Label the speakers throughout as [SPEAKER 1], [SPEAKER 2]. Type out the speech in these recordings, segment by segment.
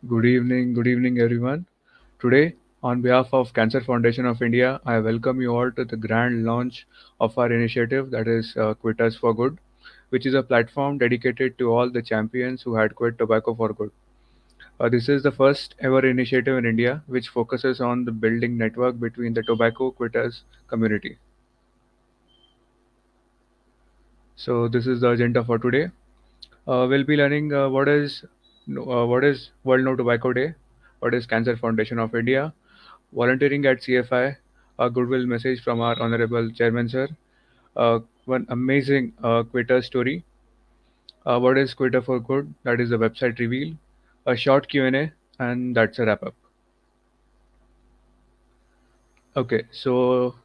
[SPEAKER 1] Good evening, everyone. Today, on behalf of Cancer Foundation of India, I welcome you all to the grand launch of our initiative that is Quit Us for Good, which is a platform dedicated to all the champions who had quit tobacco for good. This is the first ever initiative in India which focuses on the building network between the tobacco quitters community. So, this is the agenda for today. We'll be learning what is World No Tobacco Day, what is Cancer Foundation of India, volunteering at CFI, a goodwill message from our honorable chairman sir, one amazing Twitter story, what is Twitter for Good, that is the website reveal, a short Q&A, and that's a wrap up. Okay, so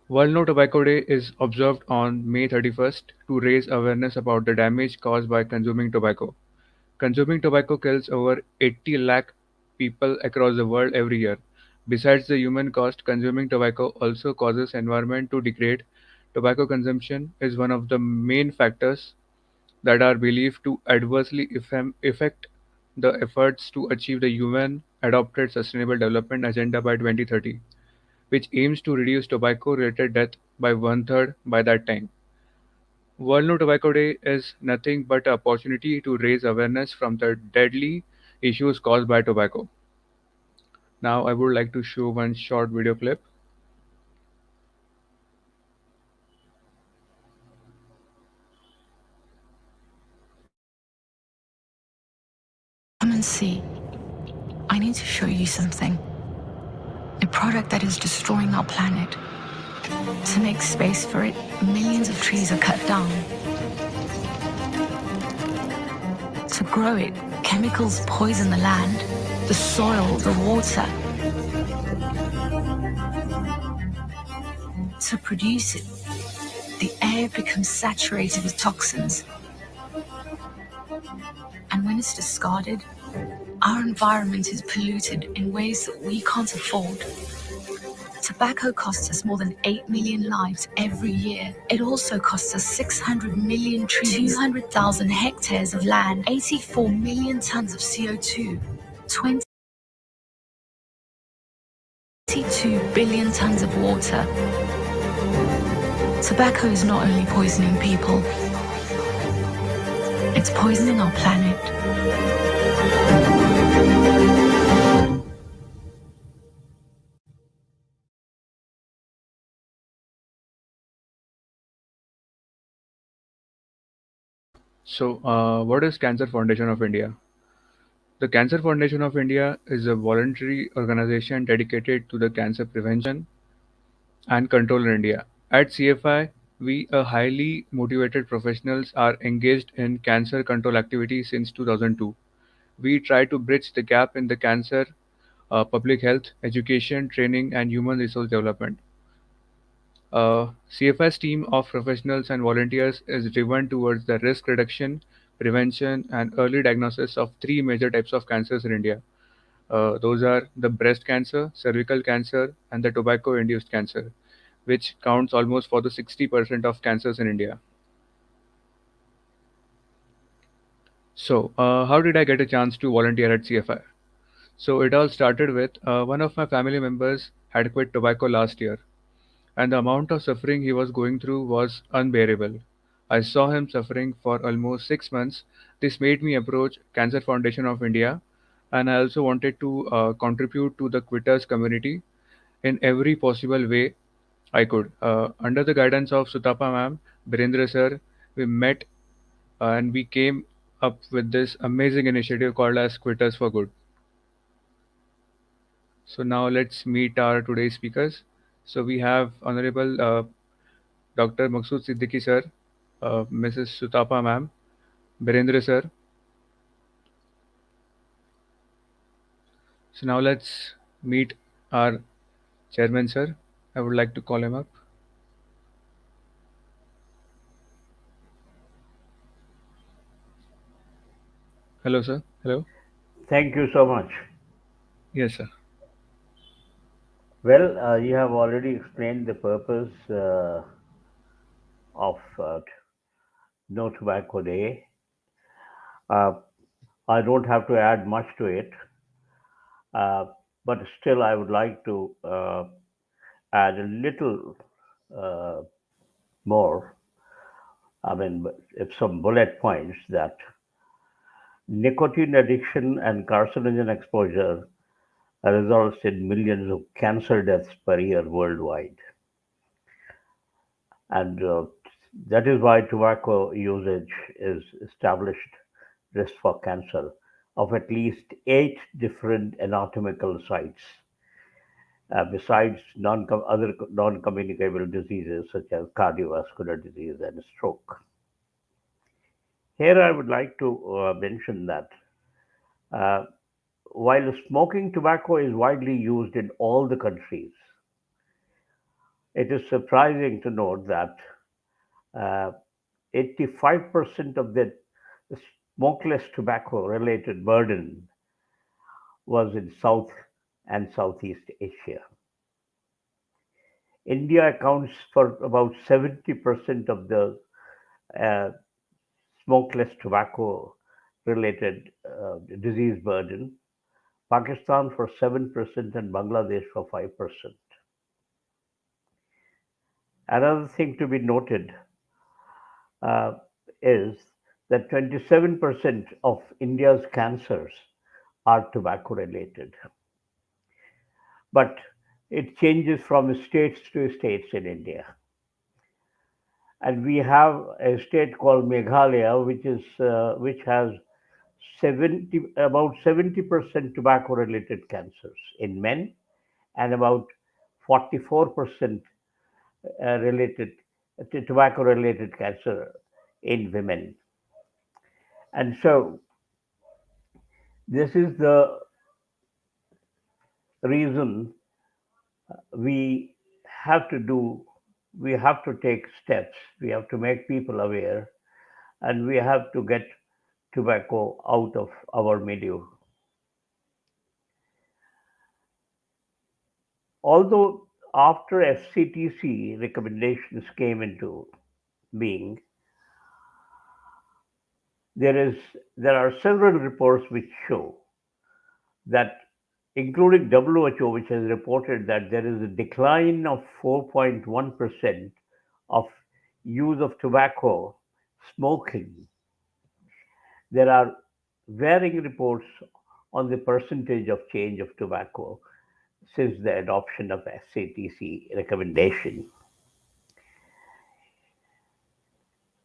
[SPEAKER 1] World No Tobacco Day is observed on May 31st to raise awareness about the damage caused by consuming tobacco. Consuming tobacco kills over 80 lakh people across the world every year. Besides the human cost, consuming tobacco also causes environment to degrade. Tobacco consumption is one of the main factors that are believed to adversely affect the efforts to achieve the UN adopted Sustainable Development Agenda by 2030, which aims to reduce tobacco related death by one third by that time. World No Tobacco Day is nothing but an opportunity to raise awareness from the deadly issues caused by tobacco. Now, I would like to show one short video clip.
[SPEAKER 2] Come and see. I need to show you something. A product that is destroying our planet. To make space for it, millions of trees are cut down. To grow it, chemicals poison the land, the soil, the water. To produce it, the air becomes saturated with toxins. And when it's discarded, our environment is polluted in ways that we can't afford. Tobacco costs us more than 8 million lives every year. It also costs us 600 million trees, 200,000 hectares of land, 84 million tons of CO2, 22 billion tons of water. Tobacco is not only poisoning people, it's poisoning our planet.
[SPEAKER 1] So, what is Cancer Foundation of India? The Cancer Foundation of India is a voluntary organization dedicated to the cancer prevention and control in India. At CFI, we, a highly motivated professionals, are engaged in cancer control activities since 2002. We try to bridge the gap in the cancer, public health, education, training, and human resource development. CFS team of professionals and volunteers is driven towards the risk reduction, prevention, and early diagnosis of three major types of cancers in India. Those are the breast cancer, cervical cancer, and the tobacco-induced cancer, which counts almost for the 60% of cancers in India. So, how did I get a chance to volunteer at CFI? So, it all started with one of my family members had quit tobacco last year, and the amount of suffering he was going through was unbearable. I saw him suffering for almost 6 months. This made me approach Cancer Foundation of India, and I also wanted to contribute to the quitters community in every possible way I could. Under the guidance of Sutapa ma'am, Birendra sir, we met and we came up with this amazing initiative called as Quitters for Good. So now let's meet our today's speakers. So we have Honorable Dr. Maksud Siddiqui sir, Mrs. Sutapa ma'am, Birendra sir. So now let's meet our chairman sir. I would like to call him up. Hello sir. Hello.
[SPEAKER 3] Thank you so much.
[SPEAKER 1] Yes sir.
[SPEAKER 3] Well, you have already explained the purpose of No Tobacco Day. Uh, I don't have to add much to it, uh, but still, I would like to add a little uh, more. I mean, if some bullet points that nicotine addiction and carcinogen exposure results in millions of cancer deaths per year worldwide. And that is why tobacco usage is established risk for cancer of at least 8 different anatomical sites, besides other non-communicable diseases such as cardiovascular disease and stroke. Here, I would like to mention that uh, while smoking tobacco is widely used in all the countries, it is surprising to note that uh, 85% of the smokeless tobacco related burden was in South and Southeast Asia. India accounts for about 70% of the uh, smokeless tobacco related disease burden, Pakistan for 7%, and Bangladesh for 5%. Another thing to be noted uh, is that 27% of India's cancers are tobacco related, but it changes from states to states in India. And we have a state called Meghalaya, which has 70% tobacco related cancers in men and about 44% related to tobacco related cancer in women. And so this is the reason we have to do we have to take steps, we have to make people aware, and we have to get tobacco out of our milieu. Although after FCTC recommendations came into being, there is there are several reports which show that, including WHO, which has reported that there is a decline of 4.1% of use of tobacco smoking. There are varying reports on the percentage of change of tobacco since the adoption of FCTC recommendation.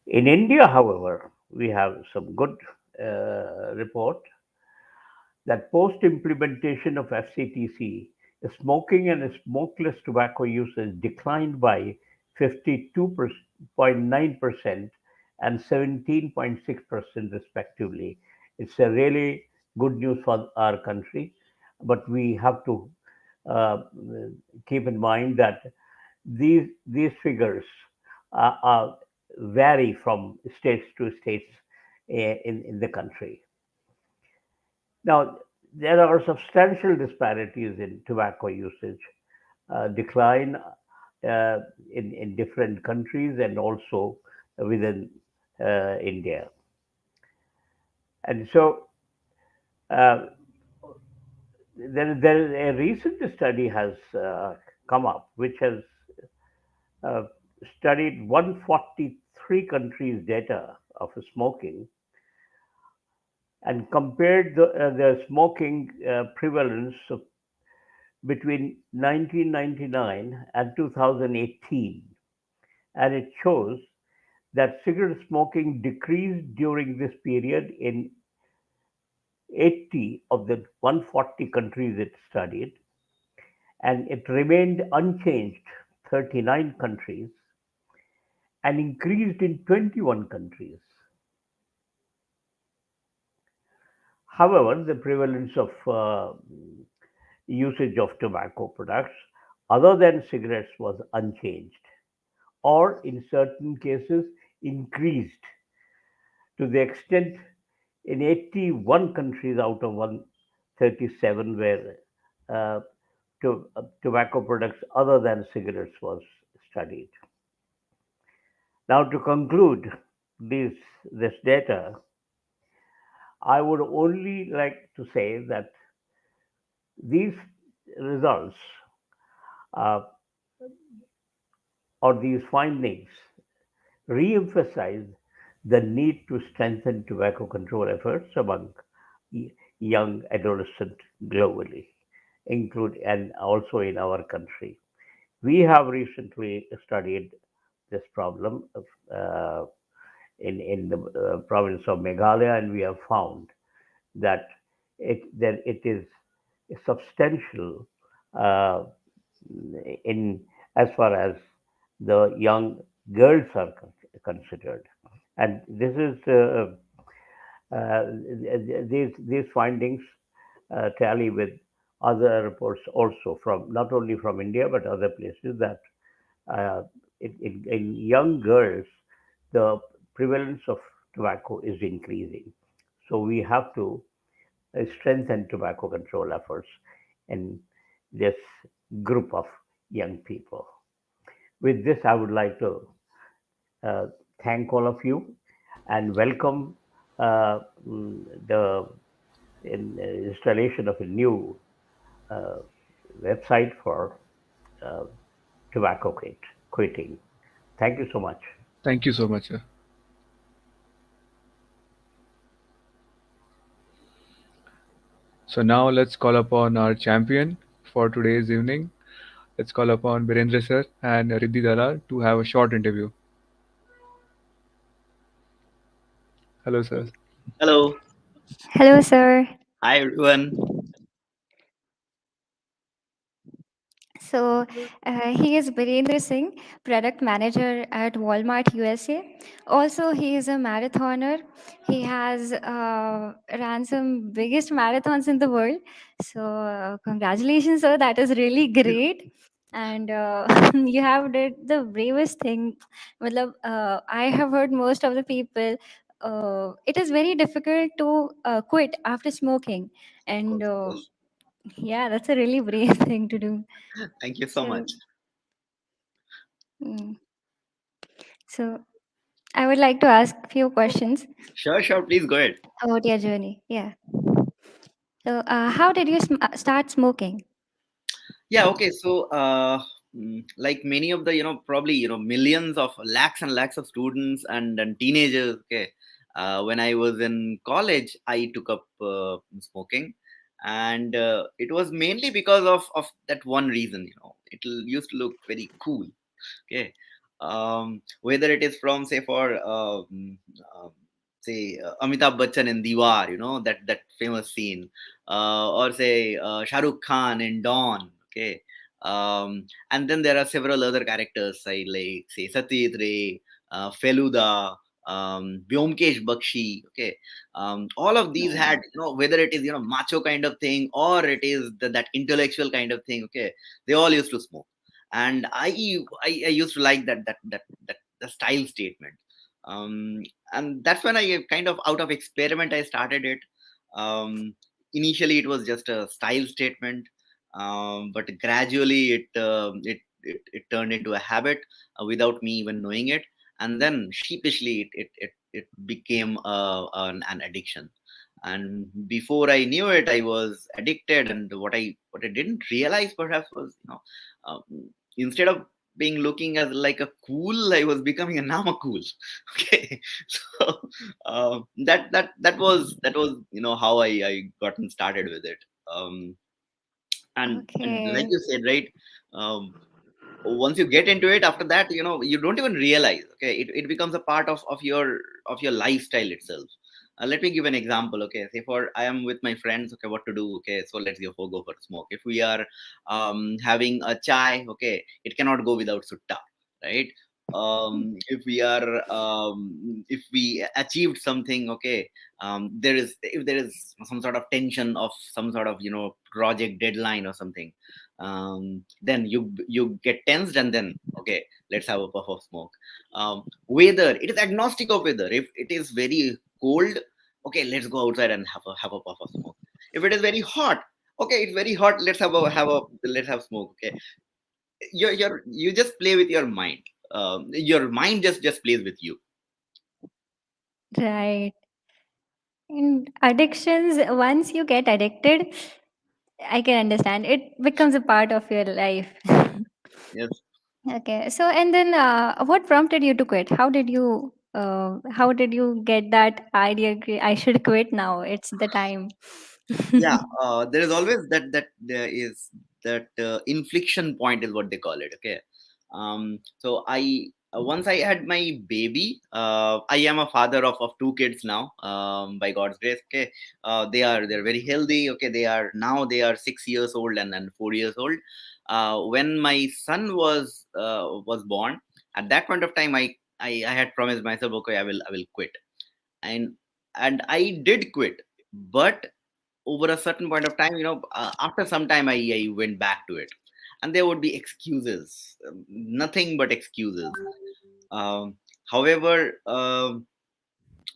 [SPEAKER 3] In India, however, we have some good report that post-implementation of FCTC, smoking and smokeless tobacco usage declined by 52.9% and 17.6% respectively. It's a really good news for our country, but we have to uh, keep in mind that these figures vary from states to states in the country. Now, there are substantial disparities in tobacco usage, decline in different countries and also within India. And so uh, there a recent study has come up which has uh, studied 143 countries' data of smoking and compared the smoking prevalence of between 1999 and 2018, and it shows that cigarette smoking decreased during this period in 80 of the 140 countries it studied, and it remained unchanged 39 countries and increased in 21 countries. However, the prevalence of usage of tobacco products other than cigarettes was unchanged, or in certain cases increased to the extent in 81 countries out of 137 where uh, tobacco products other than cigarettes was studied. Now, to conclude this data, I would only like to say that these results uh, or these findings re-emphasize the need to strengthen tobacco control efforts among young adolescents globally, include and also in our country. We have recently studied this problem uh, in the province of Meghalaya, and we have found that it is substantial uh, in as far as the young girls are considered, and this is uh, these findings tally with other reports also from not only from India but other places that uh, in young girls the prevalence of tobacco is increasing. So we have to strengthen tobacco control efforts in this group of young people. With this, I would like to uh, thank all of you and welcome uh, the installation of a new uh, website for uh, tobacco quitting. Thank you so much.
[SPEAKER 1] Thank you so much, sir. So now let's call upon our champion for today's evening. Let's call upon Birendra sir and Riddhi Dalal to have a short interview. Hello, sir.
[SPEAKER 4] Hello.
[SPEAKER 2] Hello, sir.
[SPEAKER 4] Hi, everyone.
[SPEAKER 2] So, he is Birendra Singh, product manager at Walmart USA. Also, he is a marathoner. He has ran some biggest marathons in the world. So, congratulations, sir. That is really great. And you have did the bravest thing. Matlab, I have heard most of the people. It is very difficult to quit after smoking,
[SPEAKER 4] Of
[SPEAKER 2] and
[SPEAKER 4] course, of course.
[SPEAKER 2] yeah, that's a really brave thing to do.
[SPEAKER 4] Thank you so
[SPEAKER 2] So,
[SPEAKER 4] much.
[SPEAKER 2] mm, so I would like to ask a few questions
[SPEAKER 4] Sure, sure. Please go ahead.
[SPEAKER 2] about your journey. Yeah. So, how did you start smoking?
[SPEAKER 4] Yeah, okay. So, like many of the, probably, millions of lakhs and lakhs of students and teenagers, okay, when I was in college, I took up smoking. And it was mainly because of that one reason, used to look very cool. Okay, whether it is from say for say Amitabh Bachchan in Diwar, that famous scene, or say Shah Rukh Khan in Dawn. Okay, and then there are several other characters like say Satyajit Ray, Feluda, Byomkesh Bakshi. Okay, all of these
[SPEAKER 2] Yeah.
[SPEAKER 4] had, whether it is macho kind of thing or it is that intellectual kind of thing. Okay, they all used to smoke. And I used to like that the style statement. um, and that's when I kind of out of experiment I started it. Initially it was just a style statement, but gradually it turned into a habit without me even knowing it. And then sheepishly it became an addiction. And before I knew it, I was addicted. And what I didn't realize perhaps was, um, instead of being looking as like a cool, I was becoming a nama cool. Okay, so that was how I gotten started with it. um and like
[SPEAKER 2] Okay.
[SPEAKER 4] you said, right, um once you get into it, after that, you don't even realize. Okay, it becomes a part of your lifestyle itself. Let me give an example. Okay, say for I am with my friends. Okay, what to do? Okay, so let's go for a smoke. If we are having a chai, okay, it cannot go without sutta, right? If we achieved something, okay, there is if there is some sort of tension of some sort of project deadline or something, then you get tensed. And then, okay, let's have a puff of smoke. Weather, it is agnostic of weather. If it is very cold, okay, let's go outside and have a puff of smoke. If it is very hot, okay, it's very hot, let's have smoke. Okay, you just play with your mind. Your mind just plays with you.
[SPEAKER 2] Right. And addictions, once you get addicted, I can understand. It becomes a part of your life.
[SPEAKER 4] Yes.
[SPEAKER 2] Okay. So, and then what prompted you to quit? How did you get that idea? I should quit now. It's the time.
[SPEAKER 4] Yeah, there is always that there is that inflection point is what they call it. Okay. So I once I had my baby, I am a father of two kids now, by God's grace. Okay. They're very healthy. Okay, they are 6 years old and then 4 years old. When my son was born, at that point of time, I had promised myself, okay, I will quit. And and I did quit, but over a certain point of time, after some time, I went back to it, and there would be excuses, nothing but excuses. um, However,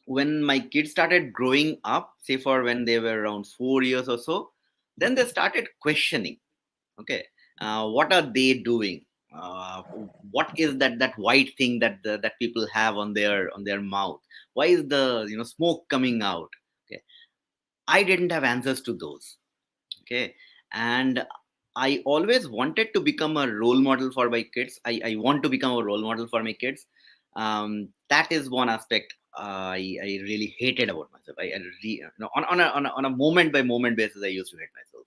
[SPEAKER 4] when my kids started growing up, say for when they were around 4 years or so, then they started questioning. Okay, what are they doing? What is that white thing that people have on their mouth? Why is the smoke coming out? Okay, I didn't have answers to those. Okay, and I always wanted to become a role model for my kids. I want to become a role model for my kids. That is one aspect I really hated about myself. On a moment by moment basis, I used to hate myself.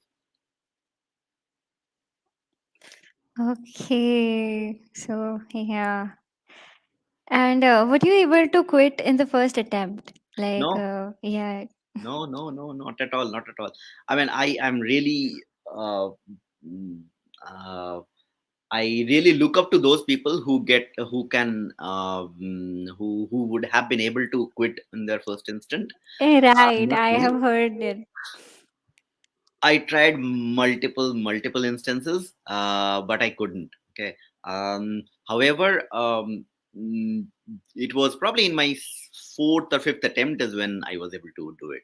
[SPEAKER 2] Okay. So, yeah. And were you able to quit in the first attempt? Like,
[SPEAKER 4] No,
[SPEAKER 2] yeah.
[SPEAKER 4] no, not at all, not at all. I mean, I am really mm, uh, I really look up to those people who can who would have been able to quit in their first instant.
[SPEAKER 2] Right.
[SPEAKER 4] Not
[SPEAKER 2] I
[SPEAKER 4] me.
[SPEAKER 2] have heard it.
[SPEAKER 4] I tried multiple instances, but I couldn't. Okay. However, mm, it was probably in my fourth or fifth attempt is when I was able to do it.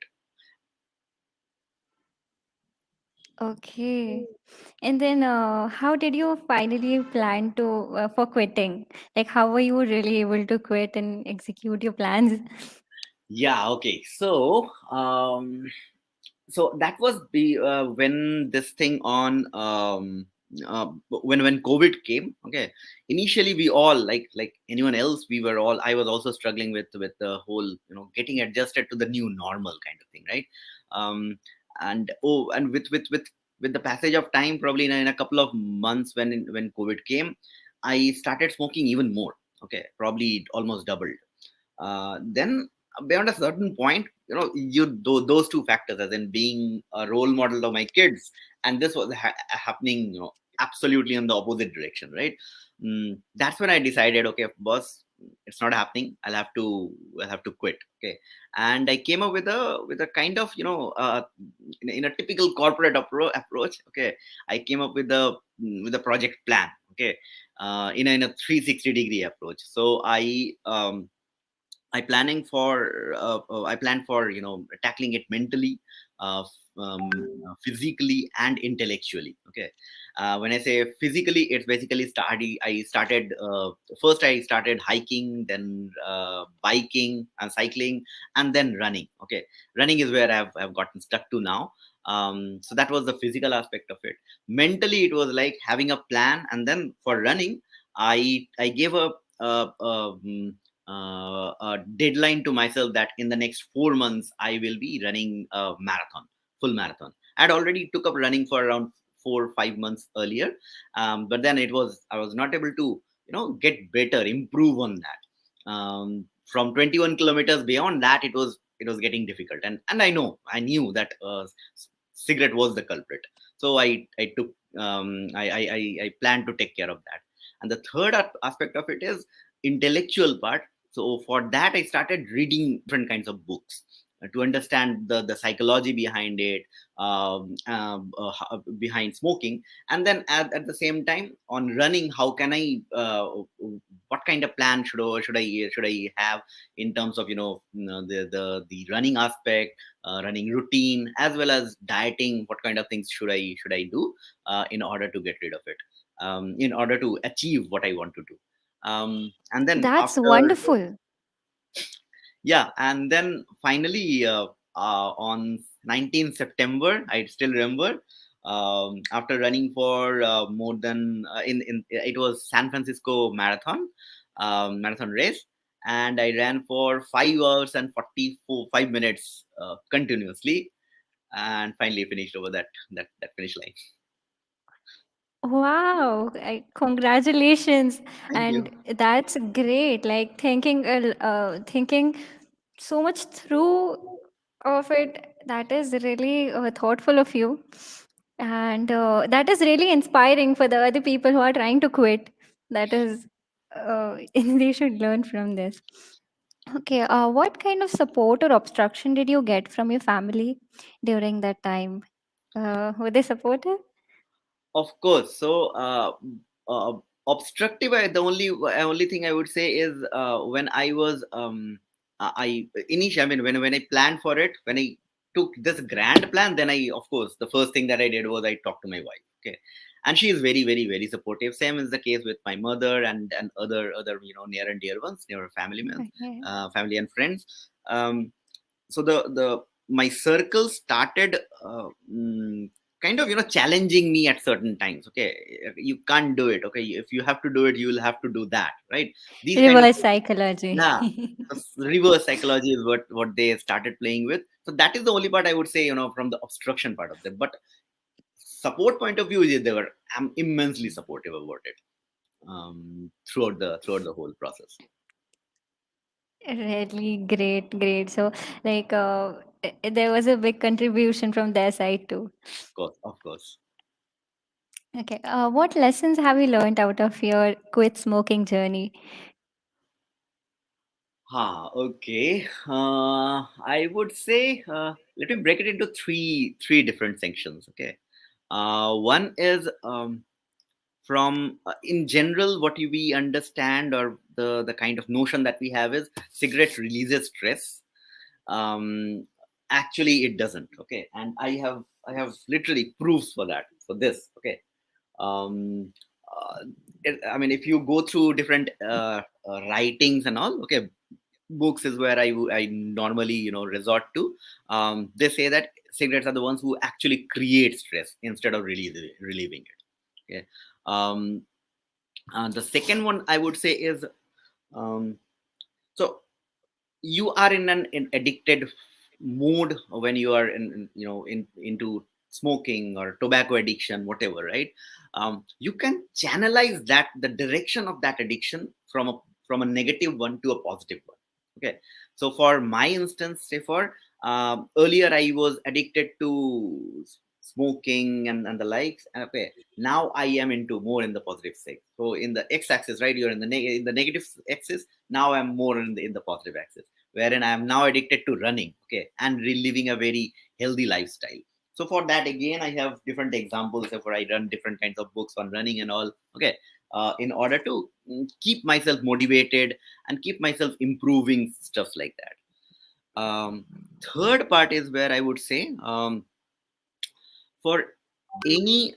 [SPEAKER 2] Okay. And then, how did you finally plan to for quitting? Like, how were you really able to quit and execute your plans?
[SPEAKER 4] Yeah. Okay. So that was the when this thing on when COVID came. Okay, initially we all, like anyone else, we were all, I was also struggling with the whole, getting adjusted to the new normal kind of thing, right? And with the passage of time, probably in a couple of months, when COVID came, I started smoking even more. Okay, probably almost doubled. Then beyond a certain point, those two factors, as in being a role model of my kids, and this was happening, absolutely in the opposite direction, right? That's when I decided, okay, boss, it's not happening. I'll have to quit. Okay, and I came up with a kind of, in a typical corporate approach. Okay, I came up with a project plan. Okay, in a 360-degree approach. So I plan for tackling it mentally, physically, and intellectually. Okay, when I say physically, it's basically I started first. I started hiking, then biking and cycling, and then running. Okay, running is where I've gotten stuck to now. So that was the physical aspect of it. Mentally, it was like having a plan, and then for running, I gave a deadline to myself that in the next 4 months I will be running a marathon, full marathon. I'd already took up running for around 4 or 5 months earlier, but then I was not able to get better, improve on that. From 21 kilometers beyond that, it was getting difficult, and I knew that cigarette was the culprit. So I took I planned to take care of that. And the third aspect of it is intellectual part. So for that, I started reading different kinds of books to understand the psychology behind it, behind smoking. And then at the same time, on running, how can I what kind of plan should I have in terms of the running aspect, running routine, as well as dieting? What kind of things should I do in order to get rid of it, in order to achieve what I want to do. And then
[SPEAKER 2] That's
[SPEAKER 4] after
[SPEAKER 2] wonderful.
[SPEAKER 4] Yeah, and then finally, on 19th September. I still remember. After running for more than in it was San Francisco marathon race, and I ran for 5 hours and 45 minutes continuously, and finally finished over that finish line.
[SPEAKER 2] Wow, congratulations.
[SPEAKER 4] Thank
[SPEAKER 2] And
[SPEAKER 4] you.
[SPEAKER 2] that's great. Like thinking so much through of it. That is really thoughtful of you. And that is really inspiring for the other people who are trying to quit. That is, they should learn from this. Okay, what kind of support or obstruction did you get from your family during that time? Were they supportive?
[SPEAKER 4] Of course. So, uh, obstructive. The only thing I would say is when I was I initially, I mean, when I planned for it, when I took this grand plan, then I, of course, the first thing that I did was I talked to my wife. Okay, and she is very, very, very supportive. Same is the case with my mother and other near and dear ones, near family men,
[SPEAKER 2] Okay.
[SPEAKER 4] family and friends. So the my circle started kind of challenging me at certain times. Okay, you can't do it. Okay, if you have to do it, you will have to do that, right? These kind of
[SPEAKER 2] Reverse
[SPEAKER 4] things. Yeah.
[SPEAKER 2] psychology.
[SPEAKER 4] Reverse psychology is what they started playing with. So that is the only part I would say, from the obstruction part of them. But support point of view, they were immensely supportive about it, throughout the whole process.
[SPEAKER 2] Really great, great. So, like, there was a big contribution from their side too.
[SPEAKER 4] Of course, of course.
[SPEAKER 2] Okay, what lessons have you learned out of your quit smoking journey?
[SPEAKER 4] Okay. I would say, let me break it into three different sections. Okay. One is, from in general, what we understand, or the kind of notion that we have is cigarette releases stress. Um, Actually, it doesn't. Okay, and I have literally proofs for that, for this. Okay. Um, uh, I mean, if you go through different writings and all, okay, books is where I normally resort to. They say that cigarettes are the ones who actually create stress instead of relieving it. Okay. Um, the second one I would say is, um, so you are in an addicted mood when you are into smoking or tobacco addiction, whatever, right? You can channelize that, the direction of that addiction, from a negative one to a positive one. Okay. So for my instance, say for earlier I was addicted to smoking and the likes. Okay, now I am into more in the positive side. So in the x-axis, right, you're in the negative axis. Now I'm more in the positive axis, wherein I am now addicted to running, okay, and reliving a very healthy lifestyle. So for that, again, I have different examples of where I run different kinds of books on running and all, okay, in order to keep myself motivated and keep myself improving, stuff like that. Third part is where I would say, for any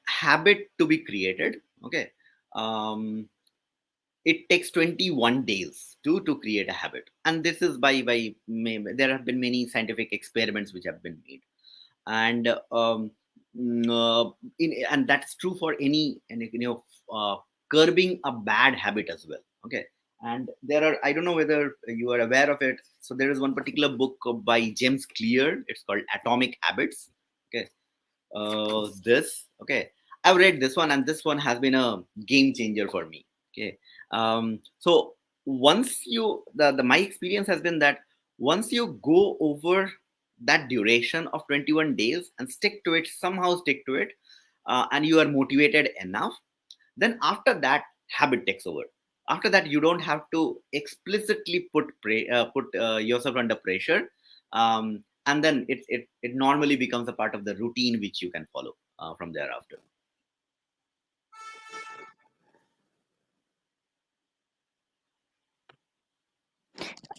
[SPEAKER 4] habit to be created, okay, um, it takes 21 days to create a habit, and this is there have been many scientific experiments which have been made. And mm, uh, and that's true for any curbing a bad habit as well. Okay. And there are, I don't know whether you are aware of it, so there is one particular book by James Clear. It's called Atomic Habits. Okay. This, okay, I've read this one, and this one has been a game changer for me. Okay. So once the my experience has been that once you go over that duration of 21 days and stick to it, somehow stick to it, and you are motivated enough, then after that, habit takes over. After that, you don't have to explicitly put yourself under pressure. And then it normally becomes a part of the routine which you can follow from thereafter.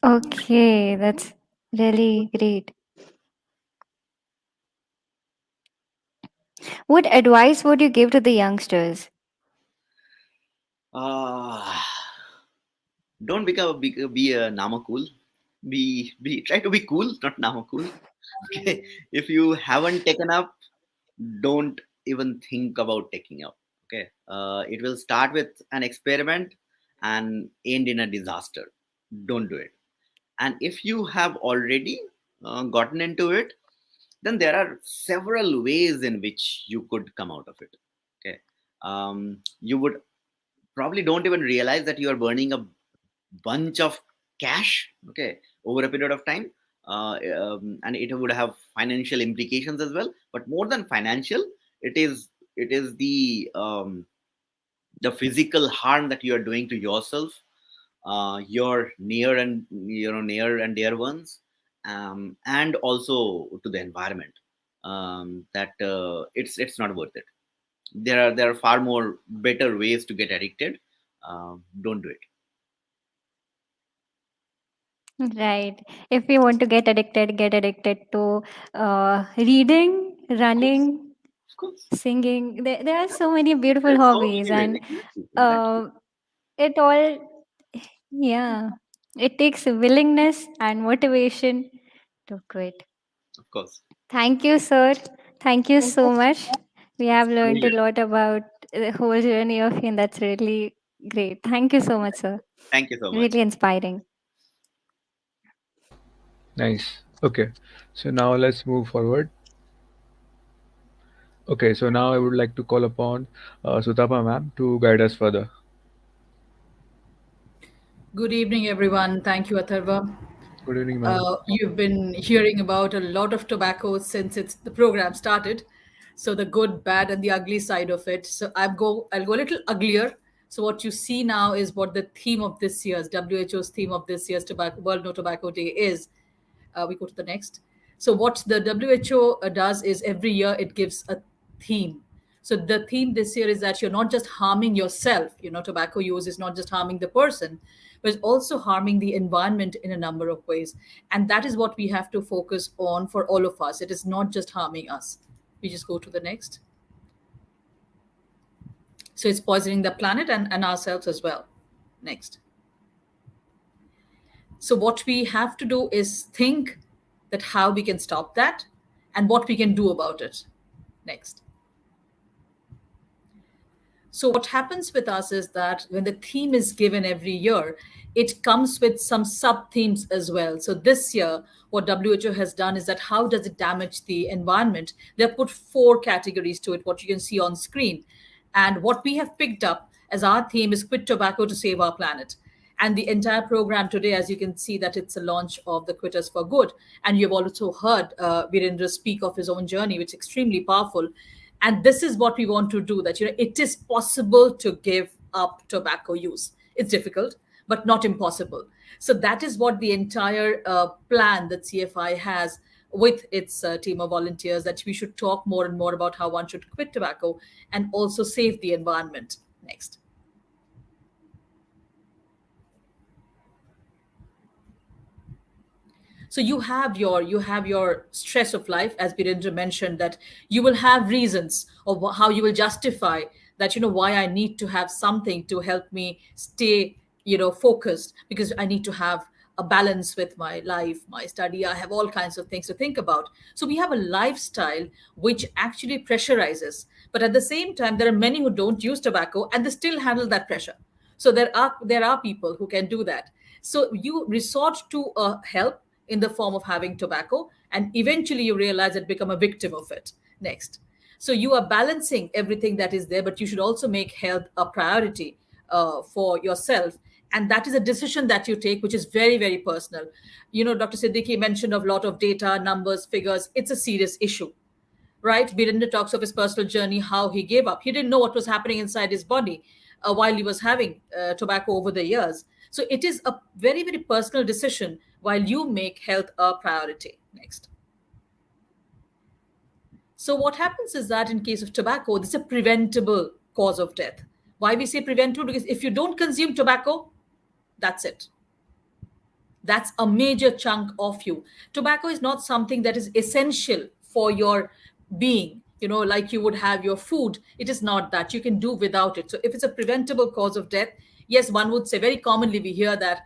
[SPEAKER 2] Okay, that's really great. What advice would you give to the youngsters?
[SPEAKER 4] uh, don't be a namakul. Be try to be cool, not now cool. Okay, if you haven't taken up, don't even think about taking up. Okay, it will start with an experiment and end in a disaster. Don't do it. And if you have already gotten into it, then there are several ways in which you could come out of it. Okay, you would probably don't even realize that you are burning a bunch of cash, okay, over a period of time. And it would have financial implications as well, but more than financial, it is the physical harm that you are doing to yourself, your near and dear ones, and also to the environment. That it's not worth it. There are far more better ways to get addicted. Don't do it.
[SPEAKER 2] Right. If we want to get addicted to reading,
[SPEAKER 4] Of course,
[SPEAKER 2] running,
[SPEAKER 4] of course.
[SPEAKER 2] singing. There are so many beautiful
[SPEAKER 4] There's so
[SPEAKER 2] hobbies,
[SPEAKER 4] many ways.
[SPEAKER 2] and
[SPEAKER 4] Exactly.
[SPEAKER 2] uh, it all, yeah, it takes willingness and motivation to quit.
[SPEAKER 4] Of course.
[SPEAKER 2] Thank you, sir. Thank you so much. We
[SPEAKER 4] It's
[SPEAKER 2] have learned a
[SPEAKER 4] brilliant.
[SPEAKER 2] lot about the whole journey of you, and that's really great. Thank you so much, sir.
[SPEAKER 4] Thank you so much.
[SPEAKER 2] Really inspiring.
[SPEAKER 1] Nice. Okay. So now let's move forward. Okay. So now I would like to call upon Sutapa ma'am to guide us further.
[SPEAKER 5] Good evening, everyone. Thank you, Atharva.
[SPEAKER 1] Good evening, ma'am.
[SPEAKER 5] You've been hearing about a lot of tobacco since the program started. So the good, bad, and the ugly side of it. So I'll go a little uglier. So what you see now is what the theme of this year's WHO's theme of this year's tobacco World No Tobacco Day is. We go to the next. So what the WHO does is every year it gives a theme. So the theme this year is that you're not just harming yourself. Tobacco use is not just harming the person, but it's also harming the environment in a number of ways. And that is what we have to focus on for all of us. It is not just harming us. We just go to the next. So it's poisoning the planet and ourselves as well. Next. So what we have to do is think that how we can stop that and what we can do about it. Next. So what happens with us is that when the theme is given every year, it comes with some sub themes as well. So this year, what WHO has done is that how does it damage the environment? They've put 4 categories to it, what you can see on screen. And what we have picked up as our theme is quit tobacco to save our planet. And the entire program today, as you can see, that it's a launch of the Quitters for Good. And you've also heard Virendra speak of his own journey, which is extremely powerful. And this is what we want to do, that it is possible to give up tobacco use. It's difficult, but not impossible. So that is what the entire plan that CFI has with its team of volunteers, that we should talk more and more about how one should quit tobacco and also save the environment. Next. So you have your stress of life, as Birendra mentioned, that you will have reasons of how you will justify that, why I need to have something to help me stay focused, because I need to have a balance with my life, my study. I have all kinds of things to think about. So we have a lifestyle which actually pressurizes, but at the same time there are many who don't use tobacco and they still handle that pressure. So there are people who can do that. So you resort to help in the form of having tobacco, and eventually you realize that become a victim of it. Next. So you are balancing everything that is there, but you should also make health a priority for yourself. And that is a decision that you take, which is very, very personal. Dr. Siddiqui mentioned of a lot of data, numbers, figures. It's a serious issue, right? Virendra talks of his personal journey, how he gave up. He didn't know what was happening inside his body while he was having tobacco over the years. So it is a very, very personal decision while you make health a priority. Next. So what happens is that in case of tobacco, this is a preventable cause of death. Why we say preventable? Because if you don't consume tobacco, that's it. That's a major chunk of you. Tobacco is not something that is essential for your being, like you would have your food. It is not that. You can do without it. So if it's a preventable cause of death, Yes, one would say, very commonly we hear that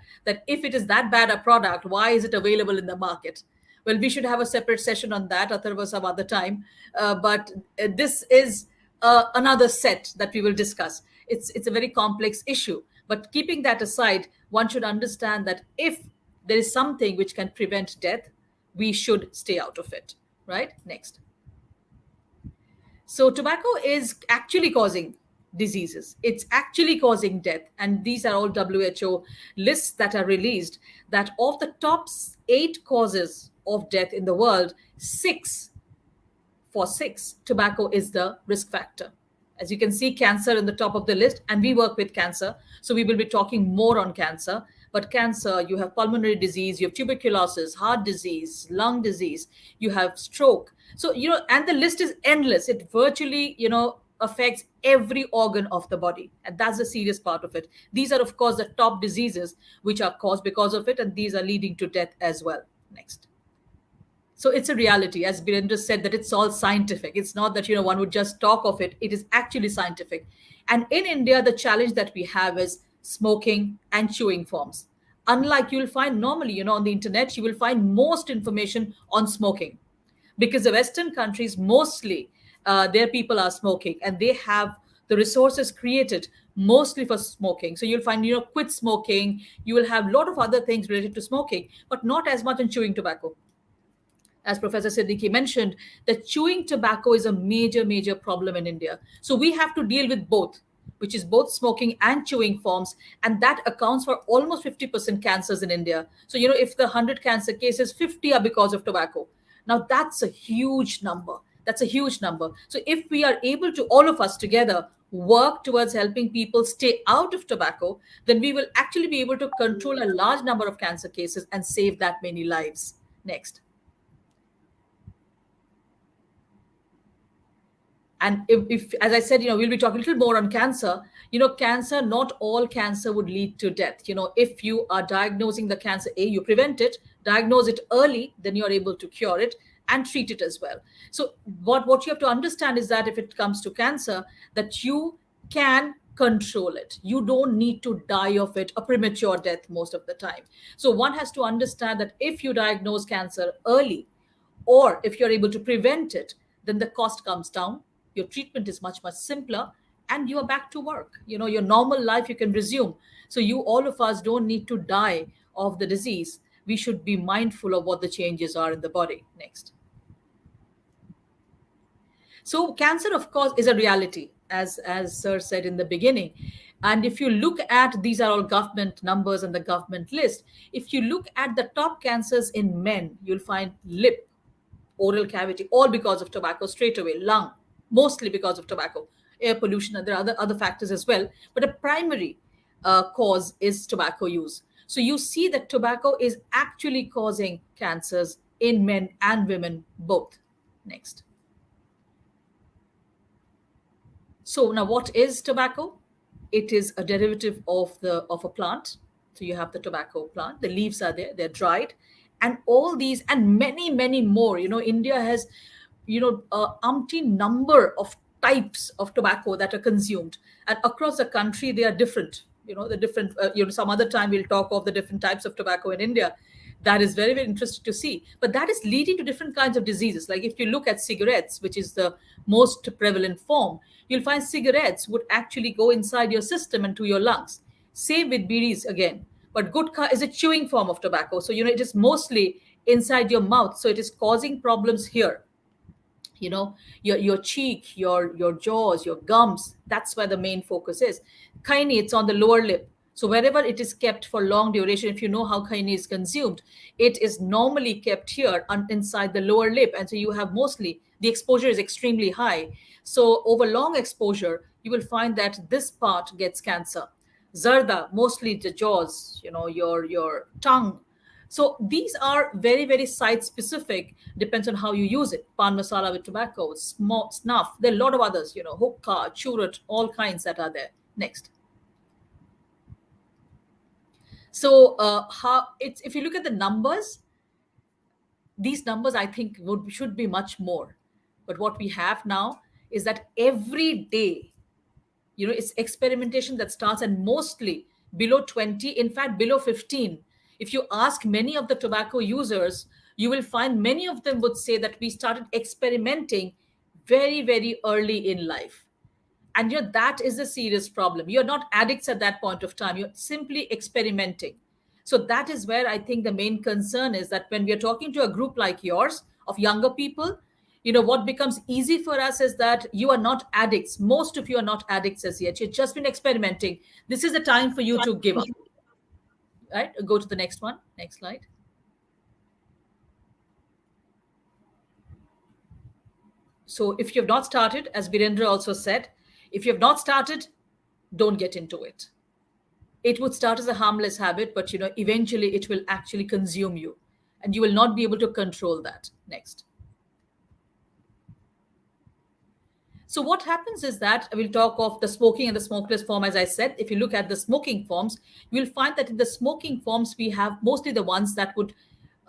[SPEAKER 5] if it is that bad a product, why is it available in the market? Well, we should have a separate session on that, other some other time. But this is another set that we will discuss. It's a very complex issue. But keeping that aside, one should understand that if there is something which can prevent death, we should stay out of it. Right? Next. So tobacco is actually causing diseases. It's actually causing death. And these are all WHO lists that are released, that of the top eight causes of death in the world, six, for six, tobacco is the risk factor. As you can see, cancer in the top of the list, and we work with cancer, so we will be talking more on cancer. But cancer, you have pulmonary disease, you have tuberculosis, heart disease, lung disease, you have stroke. So, and the list is endless. It virtually, affects every organ of the body. And that's the serious part of it. These are, of course, the top diseases which are caused because of it, and these are leading to death as well. Next. So it's a reality, as Birendra said, that it's all scientific. It's not that one would just talk of it. It is actually scientific. And in India, the challenge that we have is smoking and chewing forms. Unlike you'll find normally, on the internet, you will find most information on smoking, because the Western countries mostly their people are smoking, and they have the resources created mostly for smoking. So you'll find quit smoking. You will have a lot of other things related to smoking, but not as much in chewing tobacco. As Professor Siddiqui mentioned, that chewing tobacco is a major, major problem in India. So we have to deal with both, which is both smoking and chewing forms. And that accounts for almost 50% cancers in India. So, if the 100 cancer cases, 50 are because of tobacco. Now, that's a huge number. That's a huge number. So if we are able to, all of us together, work towards helping people stay out of tobacco, then we will actually be able to control a large number of cancer cases and save that many lives. Next. And if, as I said, we'll be talking a little more on cancer. Cancer, not all cancer would lead to death. If you are diagnosing the cancer, you prevent it, diagnose it early, then you're able to cure it and treat it as well. So what you have to understand is that if it comes to cancer, that you can control it. You don't need to die of it, a premature death most of the time. So one has to understand that if you diagnose cancer early, or if you're able to prevent it, then the cost comes down, your treatment is much, much simpler, and you are back to work. Your normal life you can resume. So all of us don't need to die of the disease. We should be mindful of what the changes are in the body. Next. So cancer, of course, is a reality, as Sir said in the beginning. And if you look at, these are all government numbers and the government list, if you look at the top cancers in men, you'll find lip, oral cavity, all because of tobacco straight away, lung, mostly because of tobacco, air pollution, and there are other factors as well. But a primary cause is tobacco use. So you see that tobacco is actually causing cancers in men and women both. Next. So now what is tobacco? It is a derivative of a plant. So you have the tobacco plant, the leaves are there, they're dried, and all these and many, many more. India has, umpteen number of types of tobacco that are consumed, and across the country they are different. The different, some other time we'll talk of the different types of tobacco in India. That is very, very interesting to see. But that is leading to different kinds of diseases. Like if you look at cigarettes, which is the most prevalent form, you'll find cigarettes would actually go inside your system and to your lungs. Same with bidis again. But gutkha is a chewing form of tobacco. So, it is mostly inside your mouth. So it is causing problems here. Your cheek, your jaws, your gums. That's where the main focus is. Khaini, it's on the lower lip. So wherever it is kept for long duration, if you know how khaini is consumed, it is normally kept here inside the lower lip. And so you have mostly, the exposure is extremely high. So over long exposure, you will find that this part gets cancer. Zarda, mostly the jaws, your tongue. So these are very, very site specific, depends on how you use it. Pan masala with tobacco, snuff, there are a lot of others, hookah, churut, all kinds that are there. Next. So how it's, if you look at the numbers, these numbers I think should be much more. But what we have now is that every day, it's experimentation that starts, and mostly below 20, in fact, below 15. If you ask many of the tobacco users, you will find many of them would say that we started experimenting very, very early in life. And that is a serious problem. You're not addicts at that point of time, you're simply experimenting. So that is where I think the main concern is, that when we are talking to a group like yours of younger people, what becomes easy for us is that you are not addicts. Most of you are not addicts as yet. You've just been experimenting. This is the time for you to give up. Right, go to the next one, next slide. So if you've not started, as Birendra also said, if you've not started, don't get into it. It would start as a harmless habit, but eventually it will actually consume you, and you will not be able to control that. Next. So what happens is that we'll talk of the smoking and the smokeless form. As I said, if you look at the smoking forms, you'll find that in the smoking forms we have mostly the ones that would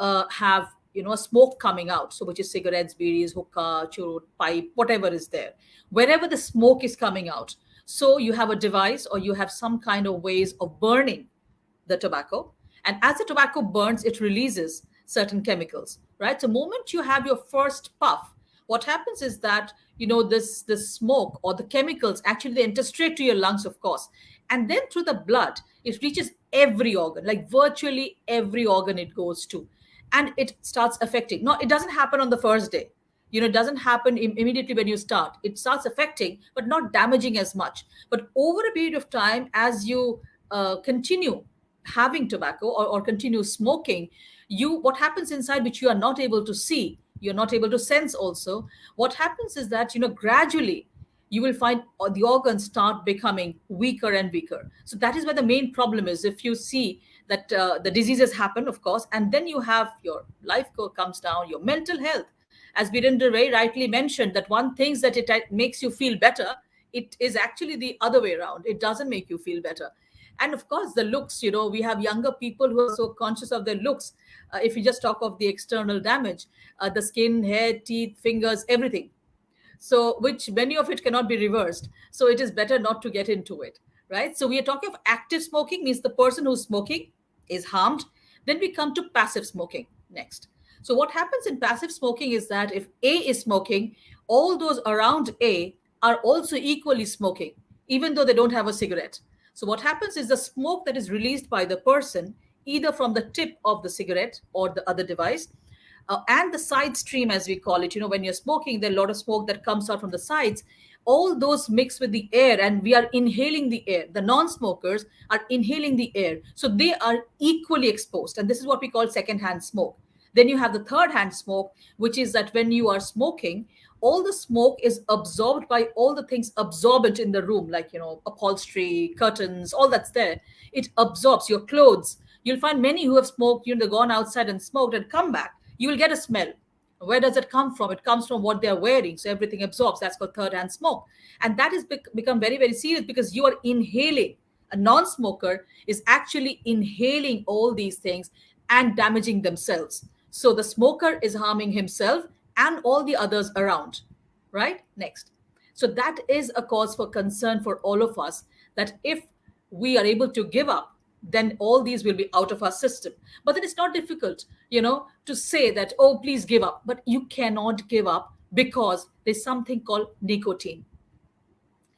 [SPEAKER 5] have a smoke coming out, so which is cigarettes, beeris, hookah, churro, pipe, whatever is there, wherever the smoke is coming out. So you have a device, or you have some kind of ways of burning the tobacco, and as the tobacco burns, it releases certain chemicals, right? So moment you have your first puff, what happens is that this smoke or the chemicals actually they enter straight to your lungs, of course, and then through the blood it reaches every organ, like virtually every organ it goes to, and it starts affecting. No, it doesn't happen on the first day. It doesn't happen immediately when you start. It starts affecting but not damaging as much. But over a period of time, as you continue having tobacco, or continue smoking, what happens inside, which you are not able to see, you're not able to sense also, what happens is that gradually you will find the organs start becoming weaker and weaker. So that is where the main problem is. If you see that the diseases happen, of course, and then you have your comes down, your mental health, as Birendra Ray rightly mentioned, that one thing that it makes you feel better, it is actually the other way around. It doesn't make you feel better. And of course the looks, we have younger people who are so conscious of their looks. If you just talk of the external damage, the skin, hair, teeth, fingers, everything, so which many of it cannot be reversed, so it is better not to get into it, right? So we are talking of active smoking, means the person who's smoking is harmed. Then we come to passive smoking next. So what happens in passive smoking is that if A is smoking, all those around A are also equally smoking, even though they don't have a cigarette. So what happens is the smoke that is released by the person, either from the tip of the cigarette or the other device, and the side stream, as we call it, when you're smoking, there are a lot of smoke that comes out from the sides. All those mix with the air, and we are inhaling the air. The non-smokers are inhaling the air, so they are equally exposed, and this is what we call second-hand smoke. Then you have the third-hand smoke, which is that when you are smoking, all the smoke is absorbed by all the things absorbent in the room, like upholstery, curtains, all that's there. It absorbs your clothes. You'll find many who have smoked, they've gone outside and smoked and come back, you will get a smell. Where does it come from? It comes from what they're wearing. So everything absorbs. That's called third hand smoke. And that has become very, very serious, because you are inhaling. A non smoker is actually inhaling all these things and damaging themselves. So the smoker is harming himself and all the others around. Right? Next. So that is a cause for concern for all of us, that if we are able to give up, then all these will be out of our system. But then it's not difficult, to say that, oh, please give up. But you cannot give up, because there's something called nicotine.